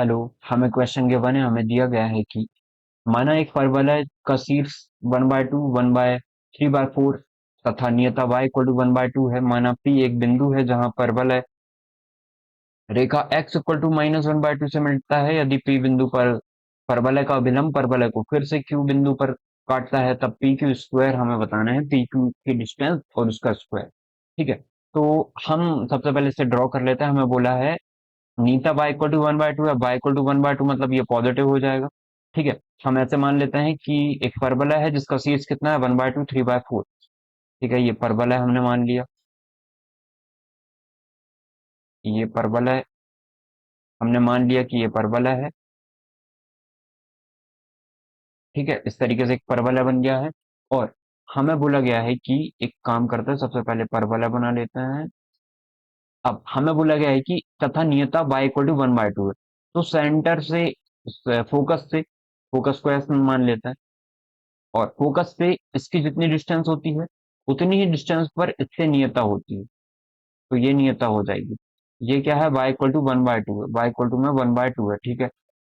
Hello. हमें question given है, हमें दिया गया है कि माना एक परवलय का शीर्ष 1/2 1/3/4 तथा नियता y इक्वल टू 1/2 है। माना P एक बिंदु है जहां परवलय रेखा x इक्वल टू -1/2 से मिलता है। यदि P बिंदु पर परवलय का अभिलंब परवलय को फिर से Q बिंदु पर काटता है, तब पी क्यू स्क्वायर हमें बताना है, पी क्यू की डिस्टेंस और उसका स्क्वायर। ठीक है, तो हम सबसे पहले इसे ड्रॉ कर लेते हैं। हमें बोला है नीता y इक्वल टू 1/2 है, y इक्वल टू 1/2 मतलब ये पॉजिटिव हो जाएगा। ठीक है, हम ऐसे मान लेते हैं कि एक परबोला है जिसका शीर्ष कितना है 1/2 3/4। ठीक है, ये परबोला है, हमने मान लिया ये परबोला है। हमने मान लिया कि ये परबोला है। ठीक है, इस तरीके से एक परबोला बन गया है। और हमें बोला गया है कि एक काम करते हैं, सबसे पहले परबोला बना लेते हैं। अब हमें बोला गया है कि तथा नियता y इक्वल टू 1/2 है, तो सेंटर से फोकस को ऐसे मान लेते हैं। और फोकस से इसकी जितनी डिस्टेंस होती है उतनी ही डिस्टेंस पर इससे नियता होती है, तो ये नियता हो जाएगी। ये क्या है, y इक्वल टू 1/2 है, y इक्वल टू में 1/2 है। ठीक है,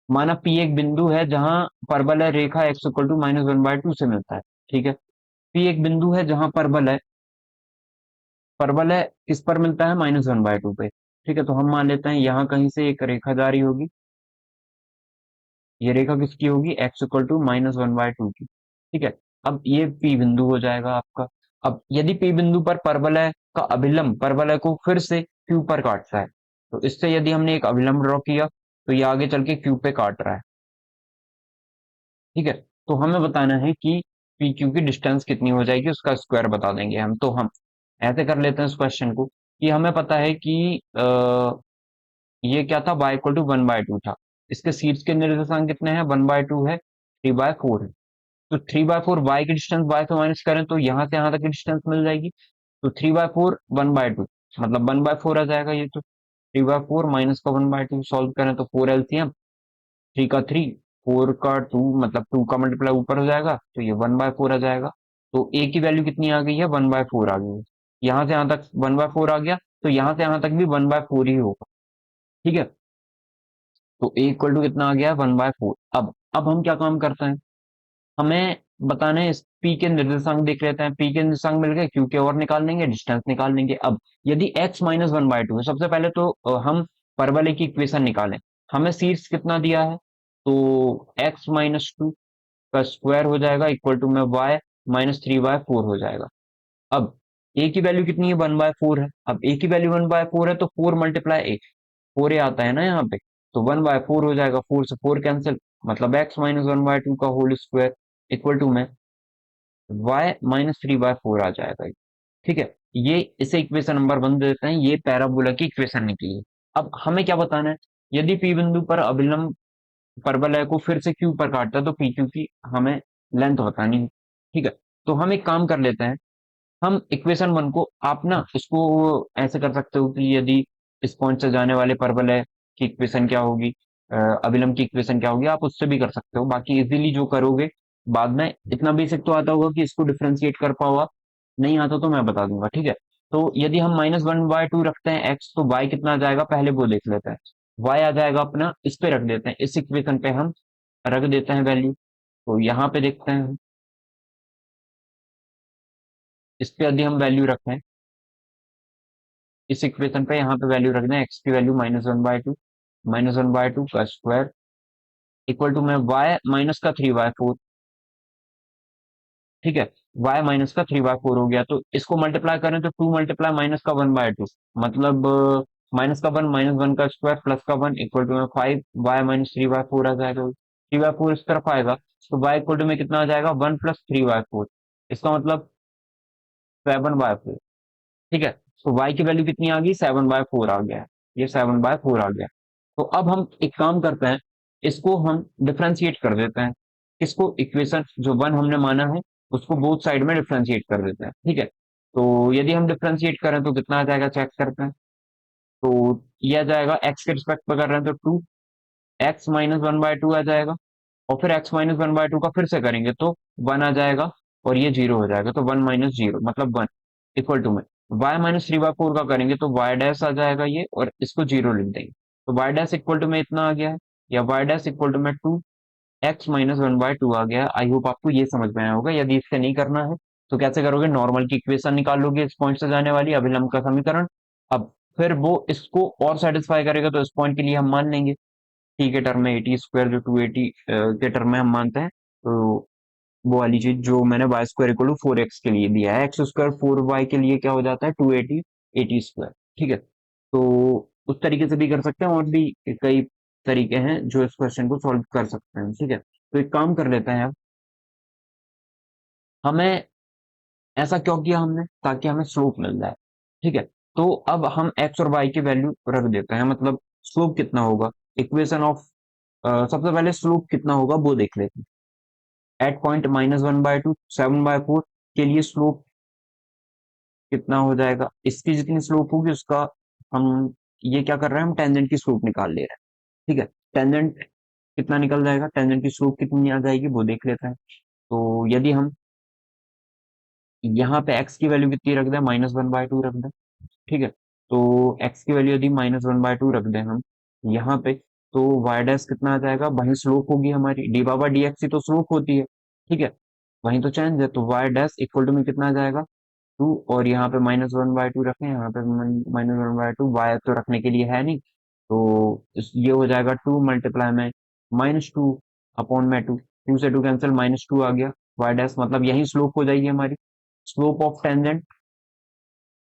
माना P एक बिंदु है जहां परबल है रेखा x इक्वल टू -1/2 से मिलता है। ठीक है, P एक बिंदु है जहां परबल है किस पर मिलता है, -1/2 पे। ठीक है, तो हम मान लेते हैं यहाँ कहीं से एक रेखा जारी होगी। ये रेखा किसकी होगी, x इक्वल टू -1/2 की। ठीक है, अब ये P बिंदु हो जाएगा आपका। अब यदि P बिंदु पर परवलय का अभिलंब परवलय को फिर से Q पर काटता है, तो इससे यदि हमने एक अभिलंब ड्रॉ किया तो ये आगे चल के Q पे काट रहा है। ठीक है, तो हमें बताना है कि पी क्यू की डिस्टेंस कितनी हो जाएगी, उसका स्क्वायर बता देंगे हम। तो हम ऐसे कर लेते हैं इस क्वेश्चन को कि हमें पता है कि ये क्या था, y इक्वल टू 1/2 था। इसके शीर्ष के निर्देशांक कितने हैं, 1/2 है, 3/4 है। तो 3/4 y की डिस्टेंस y से माइनस करें तो यहाँ से यहाँ तक की डिस्टेंस मिल जाएगी। तो 3/4 1/2 मतलब 1/4 आ जाएगा ये। तो 3/4 माइनस का 1/2 सॉल्व करें तो 4 एलसीएम, 3 का 3, 4 का 2 मतलब 2 का मल्टीप्लाई ऊपर हो जाएगा, तो ये 1/4 आ जाएगा। तो a की वैल्यू कितनी आ गई है, 1/4 आ गई है। यहाँ से यहाँ तक 1/4 आ गया, तो यहाँ से यहाँ तक भी 1/4 ही होगा। ठीक है, तो a इक्वल टू कितना आ गया, 1/4। अब हम क्या काम करते हैं, हमें बताना है इस p के निर्देशांक देख लेते हैं। p के निर्देशांक मिल गए, q के और निकाल लेंगे, डिस्टेंस निकाल लेंगे। अब यदि x -1/2 है, सबसे पहले तो हम परवलय की इक्वेशन निकालें। हमें शीर्ष कितना दिया है, तो x-2 का स्क्वायर हो जाएगा इक्वल टू में y-3/4 हो जाएगा। अब a की वैल्यू कितनी है, 1/4 है। अब a की वैल्यू 1/4 है तो 4 मल्टीप्लाई a, 4a आता है ना यहाँ पे, तो 1/4 हो जाएगा। 4 से 4 कैंसिल, मतलब x-1/2 का होल स्क्वायर इक्वल टू में y-3/4 आ जाएगा। ठीक है, ये इसे इक्वेशन नंबर 1 दे देते हैं। ये पैराबोला की इक्वेशन निकली है। अब हमें क्या बताना है, यदि p बिंदु पर अभिलंब परवलय को फिर से क्यू पर काटता है तो पी क्यू की हमें लेंथ बतानी है। ठीक है, तो हम एक काम कर लेते हैं, हम इक्वेशन 1 को आप ना इसको ऐसे कर सकते हो कि यदि इस पॉइंट से जाने वाले परवलय की इक्वेशन क्या होगी, अभिलंब की इक्वेशन क्या होगी, आप उससे भी कर सकते हो। बाकी इजीली जो करोगे बाद में, इतना बेसिक तो आता होगा कि इसको डिफ्रेंशिएट कर पाओ आप। नहीं आता तो मैं बता दूंगा। ठीक है, तो यदि हम -1/2 रखते हैं एक्स, तो वाई कितना आ जाएगा पहले वो देख लेते हैं। वाई आ जाएगा अपना, इस पे रख देते हैं, इस इक्वेशन पे हम रख देते हैं वैल्यू। तो यहाँ पे देखते हैं, इस पे यदि हम वैल्यू रखें, इस इक्वेशन पे यहाँ पे वैल्यू रख दें, एक्स की वैल्यू -1/2, -1/2 का स्क्वायर इक्वल टू में वाई माइनस का 3/4। ठीक है, y माइनस का 3/4 हो गया, तो इसको मल्टीप्लाई करें तो 2 मल्टीप्लाई माइनस का 1/2, मतलब माइनस का 1 -1 का स्क्वायर प्लस का 1 इक्वल टू में 5, y-3/4 आ जाएगा। 3/4 इस तरफ आएगा, तो y इक्वल टू में कितना आ जाएगा, 1 + 3/4, इसका मतलब 7/4। ठीक है, तो y की वैल्यू कितनी आ गई, 7/4 आ गया है। ये 7/4 आ गया। तो अब हम एक काम करते हैं, इसको हम डिफ्रेंशिएट कर देते हैं। इसको इक्वेशन जो 1 हमने माना है उसको बोथ साइड में डिफ्रेंशिएट कर देते हैं। ठीक है, तो यदि हम डिफ्रेंशिएट करें तो कितना आ जाएगा, चेक करते हैं। तो ये आ जाएगा, x के रिस्पेक्ट पर कर रहे हैं तो 2, x -1/2 आ जाएगा। और फिर x -1/2 का फिर से करेंगे तो 1 आ जाएगा, और ये 0 हो जाएगा, तो 1 - 0 मतलब 1 इक्वल टू में y-3/4 का करेंगे तो y डैश आ जाएगा ये, और इसको 0 लिख देंगे, तो y डैश इक्वल टू में इतना आ गया है। या वाई डैश इक्वल टू में 2x-1/2 आ गया। आई होप आपको ये समझ में आया होगा। यदि इससे नहीं करना है तो कैसे करोगे, नॉर्मल की इक्वेशन निकाल लोगे इस पॉइंट से जाने वाली, अभिलंब का समीकरण। अब फिर वो इसको और सेटिस्फाई करेगा तो इस पॉइंट के लिए हम मान लेंगे टी के टर्म में एटी स्क्वायर, जो 280 के टर्म में हम मानते हैं। तो वो वाली चीज जो मैंने Y square equal to 4x के लिए दिया है, एक्स स्क्वायर 4y के लिए क्या हो जाता है 280 एटी स्क्वायर। ठीक है, तो उस तरीके से भी कर सकते हैं, और भी कई तरीके हैं जो इस क्वेश्चन को सॉल्व कर सकते हैं। ठीक है, तो एक काम कर लेते हैं अब, हमें ऐसा क्यों किया हमने, ताकि हमें स्लोप मिल जाए। ठीक है, तो अब हम एक्स और वाई की वैल्यू रख देते हैं, मतलब स्लोप कितना होगा, इक्वेशन ऑफ सबसे पहले स्लोप कितना होगा वो देख लेते हैं। एट पॉइंट -1/2 7/4 के लिए स्लोप कितना हो जाएगा, इसकी जितनी स्लोप होगी उसका, हम ये क्या कर रहे हैं, हम टेंजेंट की स्लोप निकाल ले रहे हैं। ठीक है, टेंजेंट कितना निकल जाएगा, टेंजेंट की स्लोप कितनी आ जाएगी वो देख लेते हैं। तो यदि हम यहाँ पे x की वैल्यू कितनी रख दें, -1/2 रख दें। ठीक है, तो x की वैल्यू यदि -1/2 रख दें हम यहाँ पे, तो y डैश कितना आ जाएगा, वही स्लोप होगी हमारी, डी बाबा डी एक्स ही तो स्लोप होती है। ठीक है, वही तो चेंज है, तो y डैश इक्वल टू में कितना आ जाएगा 2, और यहाँ पे -1/2 रखें, यहाँ पे -1/2, y तो रखने के लिए है नहीं, तो ये हो जाएगा 2 मल्टीप्लाई में -2 अपॉन में 2, 2 से 2 कैंसिल, -2 आ गया। y डैश मतलब यही स्लोप हो जाएगी हमारी, स्लोप ऑफ टेंजेंट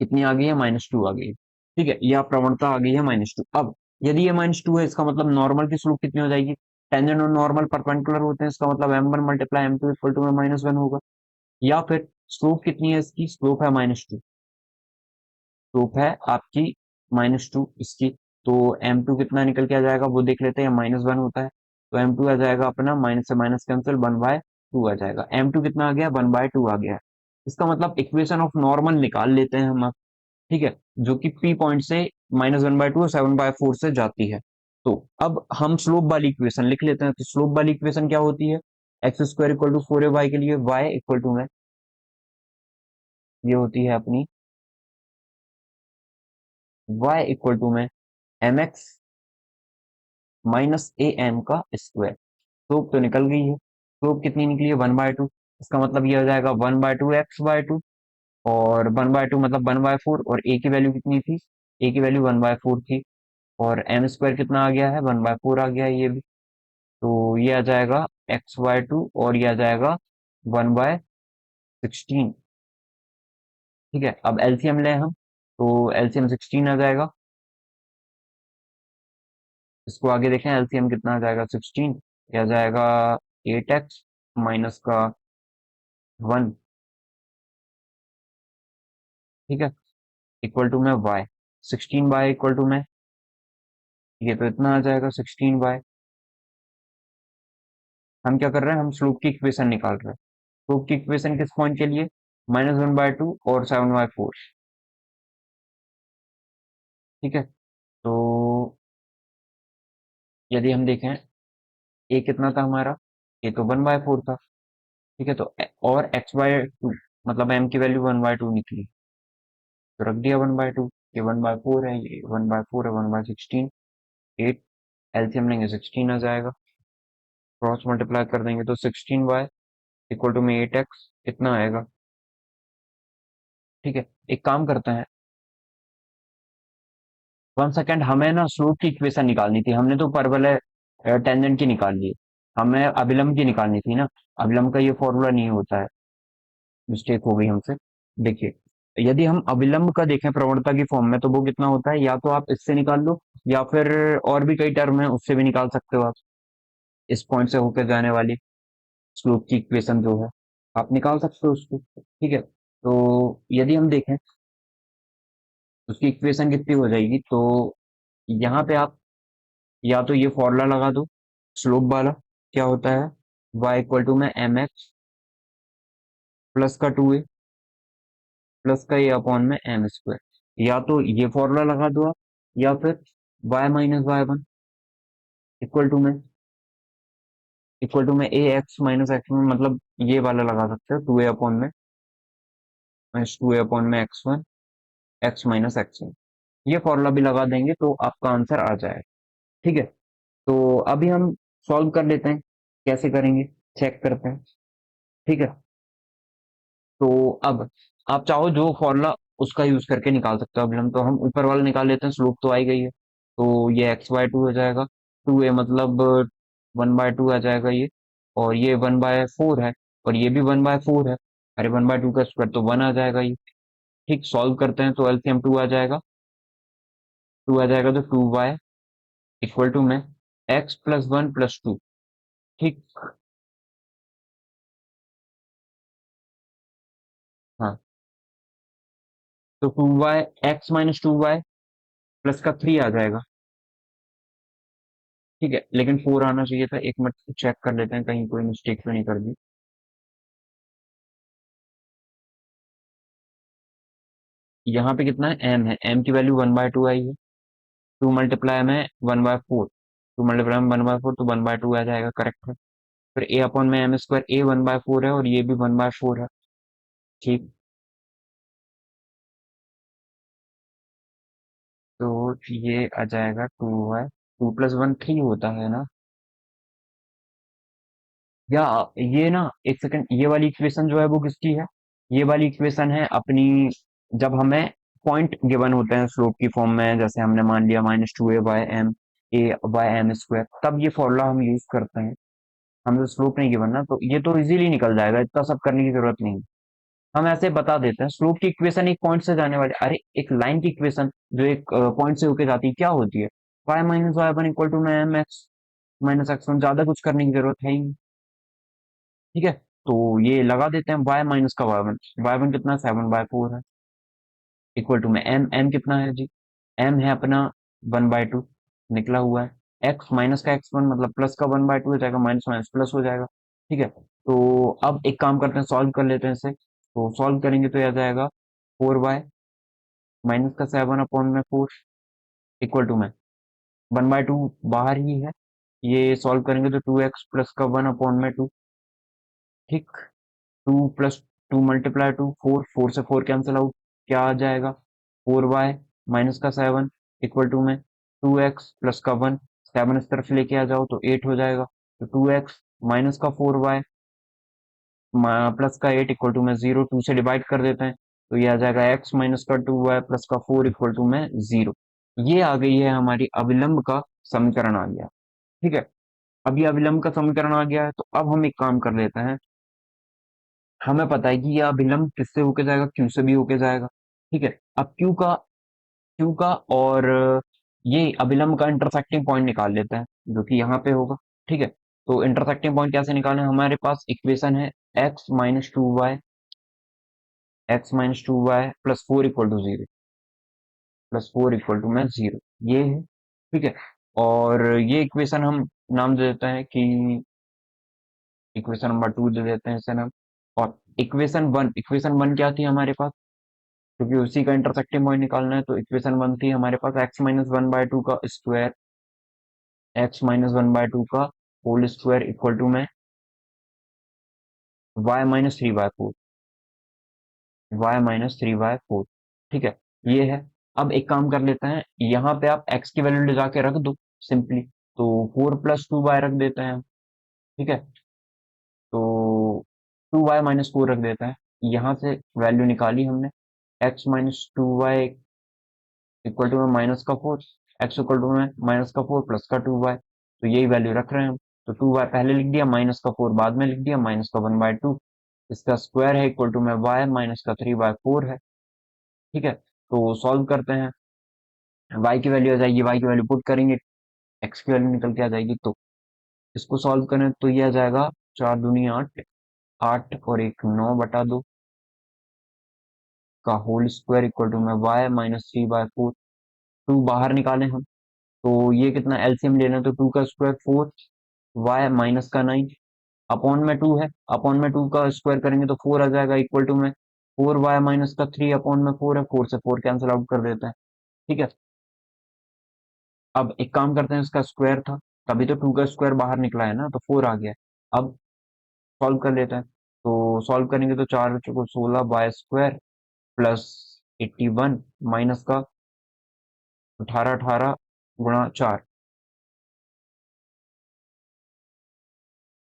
कितनी आ गई है, -2 आ गई है। ठीक है, यह प्रवणता आ गई है -2। अब यदि ये -2 है, इसका मतलब नॉर्मल की स्लोप कितनी हो जाएगी, टेंजेंट और नॉर्मल परपेंडिकुलर होते हैं, इसका मतलब m1 multiply m2 equal to में -1 होगा। या फिर स्लोप कितनी है इसकी, स्लोप है -2, स्लोप है आपकी -2 इसकी, तो m2 कितना निकल के आ जाएगा वो देख लेते हैं, -1 होता है, तो m2 आ जाएगा अपना, माइनस से माइनस कैंसिल, 1/2 आ जाएगा। m2 कितना आ गया, 1/2 आ गया। इसका मतलब इक्वेशन ऑफ नॉर्मल निकाल लेते हैं हम। ठीक है, जो कि पी पॉइंट से -1/2 और 7/4 से जाती है। तो अब हम स्लोप वाली इक्वेशन लिख लेते हैं। तो स्लोप वाली इक्वेशन क्या होती है, x square equal to 4a के लिए y इक्वल टू में, ये होती है अपनी y इक्वल टू में mx माइनस ए एम का स्क्वायर। स्लोप तो निकल गई है, स्लोप कितनी निकली है 1/2, इसका मतलब ये हो जाएगा 1/2 x/2, और 1/2 मतलब 1/4, और a की वैल्यू कितनी थी, a की वैल्यू 1/4 थी, और एम स्क्वायर कितना आ गया है 1/4 आ गया है ये भी। तो ये आ जाएगा x/2, और ये आ जाएगा 1/16। ठीक है, अब एलसीएम लें हम, तो एलसीएम 16 आ जाएगा। इसको आगे देखें, एलसीएम कितना आ जाएगा 16, ये आ जाएगा 8x माइनस का 1। ठीक है, इक्वल टू में y, 16y इक्वल टू में, ये तो इतना आ जाएगा 16y। हम क्या कर रहे हैं, हम स्लोप की इक्वेशन निकाल रहे हैं। स्लोप की इक्वेशन किस पॉइंट के लिए, -1/2 और 7/4। ठीक है, तो यदि हम देखें, ए कितना था हमारा, ए तो 1/4 था। ठीक है, तो और x/2 मतलब m की वैल्यू 1/2 निकली, तो रख दिया 1/2, ये 1/4 है, ये 1/4 है, 1/16, 8, एलसीएम लेंगे 16 आ जाएगा, क्रॉस मल्टीप्लाई कर देंगे तो 16y इक्वल टू में 8x इतना आएगा। ठीक है, एक काम करते हैं, 1 सेकेंड, हमें ना स्लोप की इक्वेशन निकालनी थी, हमने तो परवलय टेंजेंट की निकाल ली, हमें अभिलंब की निकालनी थी ना। अभिलंब का ये फॉर्मूला नहीं होता है, मिस्टेक हो गई हमसे। देखिए, यदि हम अविलंब का देखें प्रवणता की फॉर्म में, तो वो कितना होता है, या तो आप इससे निकाल लो, या फिर और भी कई टर्म है उससे भी निकाल सकते हो आप, इस पॉइंट से होकर जाने वाली स्लोप की इक्वेशन जो है, आप निकाल सकते हो उसको। ठीक है, तो यदि हम देखें उसकी इक्वेशन कितनी हो जाएगी, तो यहाँ पे आप या तो ये फॉर्मूला लगा दो स्लोप वाला, क्या होता है, y इक्वल टू में एम एक्स प्लस का 2a प्लस का ए अपॉन में एम स्क्वायर, या तो ये फॉर्मूला लगा दो आप, या फिर y-y1 इक्वल टू में ए एक्स माइनस एक्स वन, मतलब ये वाला लगा सकते हो 2a अपॉन में माइनस 2a अपॉन में x1 x माइनस x1, ये फॉर्मूला भी लगा देंगे तो आपका आंसर आ जाएगा। ठीक है, तो अभी हम सॉल्व कर लेते हैं, कैसे करेंगे चेक करते हैं। ठीक है, तो अब आप चाहो जो फॉर्मूला उसका यूज करके निकाल सकते हो अभिलंब। तो हम ऊपर वाला निकाल लेते हैं, स्लोप तो आ ही गई है, तो ये x/2 हो जाएगा। 2a मतलब 1/2 आ जाएगा ये, और ये 1/4 है, और ये भी 1/4 है। अरे 1/2 का स्क्वायर तो 1 आ जाएगा ये। ठीक, सॉल्व करते हैं तो एलसीएम 2 आ जाएगा। 2 आ जाएगा तो 2y इक्वल टू में x+1+2। ठीक, हाँ, तो 2y x-2y प्लस का 3 आ जाएगा। ठीक है, लेकिन 4 आना चाहिए था। एक मिनट चेक कर लेते हैं कहीं कोई मिस्टेक तो नहीं कर दी। यहाँ पे कितना है, m है, m की वैल्यू 1/2 आई है। 2 मल्टीप्लाई में 1/4, 2 मल्टीप्लाई में 1/4 तो 1/2 आ जाएगा, करेक्ट है। फिर a अपॉन में m स्क्वायर, a 1/4 है और ये भी 1/4 है। ठीक, तो ये आ जाएगा 2y, 2+1 3 होता है ना। या ये ना, एक सेकंड, ये वाली इक्वेशन जो है वो किसकी है? ये वाली इक्वेशन है अपनी, जब हमें पॉइंट गिवन होते हैं स्लोप की फॉर्म में, जैसे हमने मान लिया -2a/m तब ये फॉर्मूला हम यूज करते हैं। हमें स्लोप नहीं गिवन ना, तो ये तो इजीली निकल जाएगा, इतना सब करने की जरूरत नहीं है। हम ऐसे बता देते हैं, स्लोप की इक्वेशन एक पॉइंट से जाने वाली, अरे एक लाइन की इक्वेशन जो एक पॉइंट से होके जाती है क्या होती है? y-y1 इक्वल टू में mx-x1, ज्यादा कुछ करने की जरूरत है ही नहीं। ठीक है, तो ये लगा देते हैं, y माइनस का y1, y1 कितना, 7/4 है, इक्वल टू में m कितना है जी? m है अपना 1/2 निकला हुआ है। x माइनस का x1 मतलब प्लस का 1/2 हो जाएगा, माइनस माइनस प्लस हो जाएगा। ठीक है, तो अब एक काम करते हैं, सॉल्व कर लेते हैं इसे। तो सॉल्व करेंगे तो यह आ जाएगा 4y माइनस का 7/4 इक्वल टू में 1/2 बाहर ही है, ये सॉल्व करेंगे तो 2x प्लस का 1/2। ठीक, 2 + 2 × 2 4, 4 से 4 कैंसिल आउट, क्या आ जाएगा? 4y माइनस का 7 इक्वल टू में 2x प्लस का 1, 7 इस तरफ लेके आ जाओ तो 8 हो जाएगा। तो 2x माइनस का 4y प्लस का 8 इक्वल टू में 0, 2 से डिवाइड कर देते हैं तो ये आ जाएगा x माइनस का 2y प्लस का 4 इक्वल टू में 0। ये आ गई है हमारी अविलंब का समीकरण आ गया। ठीक है, अब ये अविलंब का समीकरण आ गया है, तो अब हम एक काम कर लेते हैं। हमें पता है कि ये अभिलंब किससे होके जाएगा, क्यू से भी होके जाएगा। ठीक है, अब क्यू का और ये अभिलंब का इंटरसेक्टिंग पॉइंट निकाल लेते हैं, जो कि यहाँ पे होगा। ठीक है, तो इंटरसेक्टिंग पॉइंट कैसे निकालें? हमारे पास इक्वेशन है x-2y plus 4 equal to 0, plus 4 equal to में 0, ये है। ठीक है, और ये इक्वेशन हम नाम दे देते हैं कि इक्वेशन नंबर 2 दे देते हैं इसे नाम। और इक्वेशन वन क्या थी हमारे पास, क्योंकि उसी का इंटरसेक्टिंग पॉइंट निकालना है, तो इक्वेशन 1 थी हमारे पास x-1/2 का स्क्वायर, x-1/2 का होल स्क्वायर इक्वल टू में y-3/4, y-3/4। ठीक है, ये है। अब एक काम कर लेते हैं, यहाँ पे आप x की वैल्यू ले जाके रख दो सिंपली, तो 4 + 2y रख देते हैं हम। ठीक है, तो 2y-4 रख देते हैं, यहाँ से वैल्यू निकाली हमने, x-2y इक्वल टू में माइनस का 4, एक्स इक्वल टू में माइनस का 4 प्लस का 2y, तो यही वैल्यू रख रहे हैं हम। तो 2y पहले लिख दिया, माइनस का 4 बाद में लिख दिया, माइनस का 1/2, इसका स्क्वायर है इक्वल टू में y माइनस का 3/4 है। ठीक है, तो सॉल्व करते हैं, y की वैल्यू आ जाएगी, y की वैल्यू पुट करेंगे, x की वैल्यू निकल के आ जाएगी। तो इसको सॉल्व करें तो ये आ जाएगा 4 दूनी 8, 8 और 1 9/2 का होल स्क्वायर इक्वल टू में y-3/4। 2 बाहर निकालें हम, तो ये कितना एलसीएम लेना, तो 2 का स्क्वायर 4, y माइनस का 9, अपॉन में 2 है, अपॉन में 2 का स्क्वायर करेंगे तो 4 आ जाएगा इक्वल टू में 4y माइनस का 3 अपॉन में 4 है, 4 से 4 कैंसिल आउट कर देते हैं। ठीक है, अब एक काम करते हैं, इसका स्क्वायर था तभी तो 2 का स्क्वायर बाहर निकला है ना, तो 4 आ गया। अब सॉल्व कर लेते हैं, तो सॉल्व करेंगे तो 4 को 16 वाई स्क्वायर प्लस 81 माइनस का 18, 18 गुणा 4,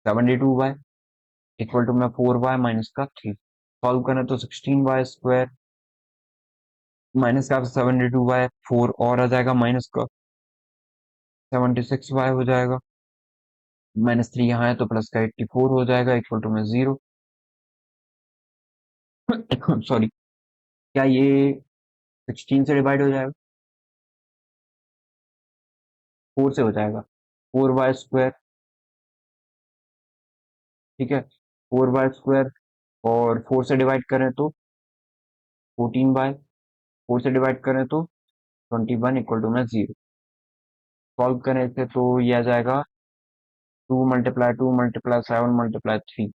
72y इक्वल टू में 4y माइनस का 3। सॉल्व करें तो 16y² माइनस का 72y, 4 और आ जाएगा माइनस का 76y हो जाएगा, -3 यहाँ है तो प्लस का 84 हो जाएगा इक्वल टू में 0। सॉरी, क्या ये 16 से डिवाइड हो जाएगा? 4 से हो जाएगा, 4y², ठीक है, 4y² और 4 से डिवाइड करें तो 14y, 4 से डिवाइड करें तो 21 इक्वल टू में 0। सॉल्व करें इसे तो ये आ जाएगा 2 मल्टीप्लाई 2 मल्टीप्लाई 7 मल्टीप्लाई 3।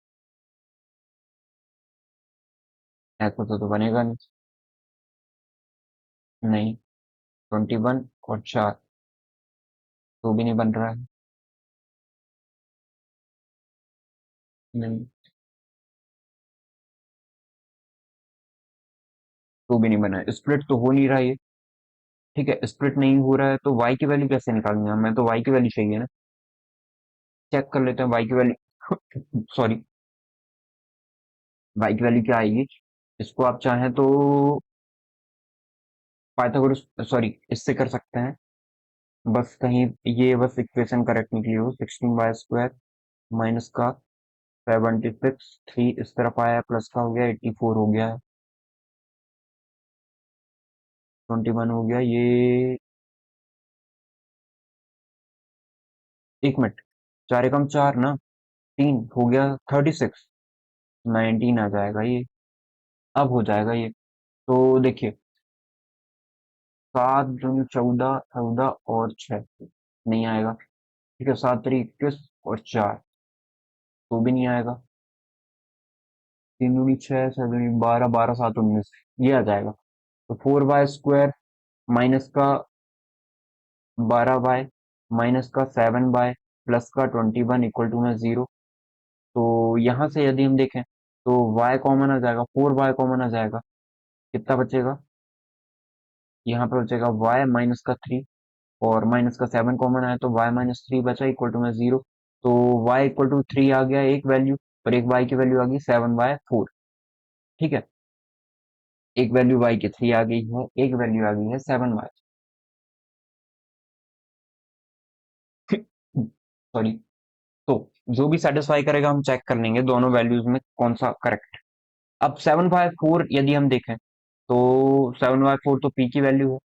ऐसा तो बनेगा नहीं, नहीं, 21 और 4 तो भी नहीं बन रहा है, नहीं, तो भी नहीं बना है, स्प्लिट तो हो नहीं रहा ये। ठीक है, स्प्लिट नहीं हो रहा है तो y की वैल्यू कैसे निकालनी है? हमें तो y की वैल्यू चाहिए ना। चेक कर लेते हैं y की वैल्यू। सॉरी, y की वैल्यू क्या आएगी? इसको आप चाहें तो पाइथागोरस, सॉरी, इससे कर सकते हैं, बस कहीं ये बस इक्वेशन करेक्ट निकली हो। 16y² माइनस का 76, 3 इस तरफ आया, प्लस का हो गया 84 हो गया है, 21 हो गया ये। एक मिनट, 4 एकम 4 ना, 3 हो गया 36, 19 आ जाएगा ये, अब हो जाएगा ये। तो देखिए, 7 दूनी 14, 14 और 6 नहीं आएगा, ठीक है, 7 3 21 और 4 तो भी नहीं आएगा, 3 दूनी 6, 6 दूनी 12, 12 7 19 ये आ जाएगा। तो 4y² माइनस का 12y माइनस का 7y प्लस का 21 इक्वल टू में 0। तो यहाँ से यदि हम देखें तो y कॉमन आ जाएगा, 4y कॉमन आ जाएगा, कितना बचेगा? यहाँ पे बचेगा y माइनस का 3 और माइनस का 7 कॉमन आया तो y माइनस 3 बचा इक्वल टू में 0। तो y इक्वल टू 3 आ गया एक वैल्यू, और एक y की वैल्यू आ गई 7y4। ठीक है, एक वैल्यू y की 3 आ गई है, एक वैल्यू आ गई है 7y। सॉरी, तो जो भी सेटिस्फाई करेगा हम चेक कर लेंगे दोनों वैल्यूज में कौन सा करेक्ट। अब 7/4 यदि हम देखें तो 7/4 तो p की वैल्यू है,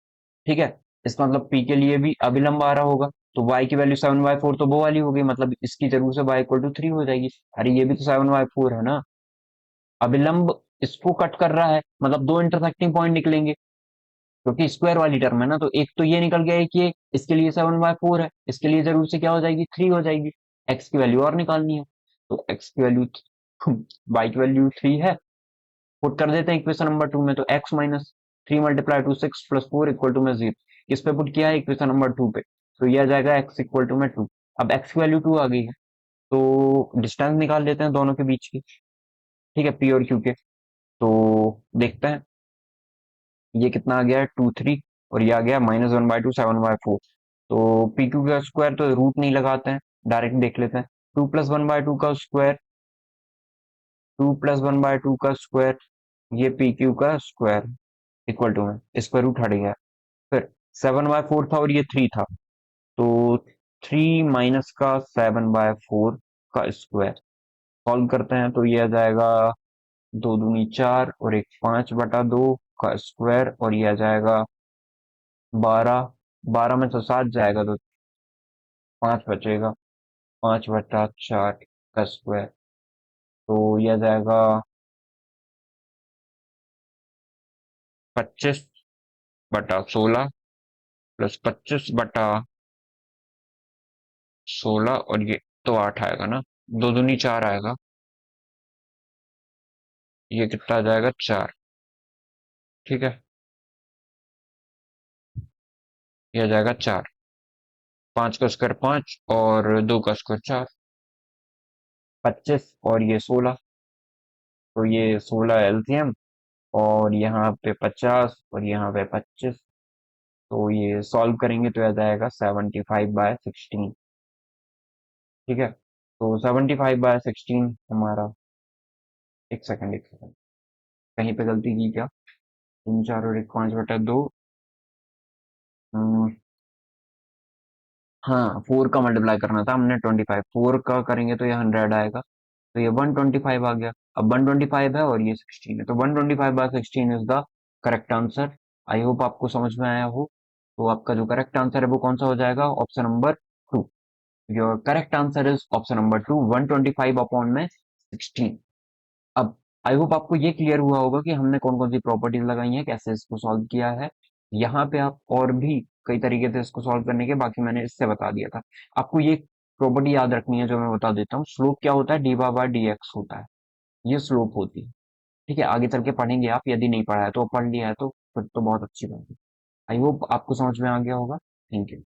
ठीक है, इसका मतलब p के लिए भी अभिलंब आ रहा होगा, तो y की वैल्यू 7/4 तो वो वाली होगी, मतलब इसकी जरूर से y इक्वल टू 3 हो जाएगी। अरे ये भी तो 7/4 है ना, अभिलंब इसको कट कर रहा है, मतलब दो इंटरसेक्टिंग पॉइंट निकलेंगे, क्योंकि स्क्वायर वाली टर्म है ना, तो एक तो ये निकल गया है कि इसके लिए 7/4 है, इसके लिए जरूर से क्या हो जाएगी, 3 हो जाएगी। x की वैल्यू और निकालनी है, तो x की वैल्यू y की वैल्यू 3 है, पुट कर देते हैं इक्वेशन नंबर 2 में, तो x minus 3 multiply to 6 plus 4 equal to में 0। इस पे पुट किया है इक्वेशन नंबर 2 पे, तो ये आ जाएगा x इक्वल टू में 2। अब x की वैल्यू 2 आ गई है, तो डिस्टेंस निकाल लेते हैं दोनों के बीच की, ठीक है, p और q के। तो देखते हैं ये कितना आ गया है, 2 3, और ये आ गया -1/2 7/4। तो पी क्यू का स्क्वायर तो रूट नहीं लगाते हैं, डायरेक्ट देख लेते हैं। 2 + 1/2 का स्क्वायर, 2 + 1/2 का स्क्वायर, ये पी क्यू का स्क्वायर इक्वल टू में स्क्वायर रूट हट गया। फिर 7/4 था और ये 3 था, तो 3 माइनस का 7/4 का स्क्वायर। सॉल्व करते हैं तो ये आ जाएगा 2 दूनी 4 और एक 5/2 का स्क्वायर, और ये आ जाएगा 12, 12 में से 7 जाएगा तो 5 बचेगा, 5/4 का स्क्वायर, तो ये आ जाएगा 25/16 प्लस 25/16, और ये तो 8 आएगा ना, 2 दूनी 4 आएगा, ये कितना आ जाएगा, 4। ठीक है, ये आ जाएगा 4, 5 का स्क्वायर 5 और 2 का स्क्वायर 4, 25 और ये 16, तो ये 16 एलसीएम, और यहाँ पे 50 और यहाँ पे 25, तो ये सॉल्व करेंगे तो आ जाएगा 75/16। ठीक है, तो 75/16 हमारा, एक सेकंड, कहीं पे गलती की क्या? 3 4 और 1 5/2। हाँ, 4 का मल्टीप्लाई करना था हमने 25, 4 का करेंगे तो ये 100 आएगा, तो ये 125 आ गया। अब 125 है और ये 16 है, तो 125/16 is the correct answer. I hope आपको समझ में आया हो। तो आपका जो करेक्ट आंसर है वो कौन सा हो जाएगा? Option number 2। Your correct answer is option number 2, 125 upon में 16। अब आई होप आपको ये क्लियर हुआ होगा कि हमने कौन कौन सी प्रॉपर्टीज लगाई हैं, कैसे इसको सॉल्व किया है। यहाँ पे आप और भी कई तरीके थे इसको सॉल्व करने के, बाकी मैंने इससे बता दिया था। आपको ये प्रॉपर्टी याद रखनी है जो मैं बता देता हूँ। स्लोप क्या होता है? डी बाय डी एक्स होता है, ये स्लोप होती है। ठीक है, आगे चल के पढ़ेंगे आप, यदि नहीं पढ़ा है तो पढ़ लिया है तो फिर तो बहुत अच्छी बात है। आई होप आपको समझ में आ गया होगा। Thank you.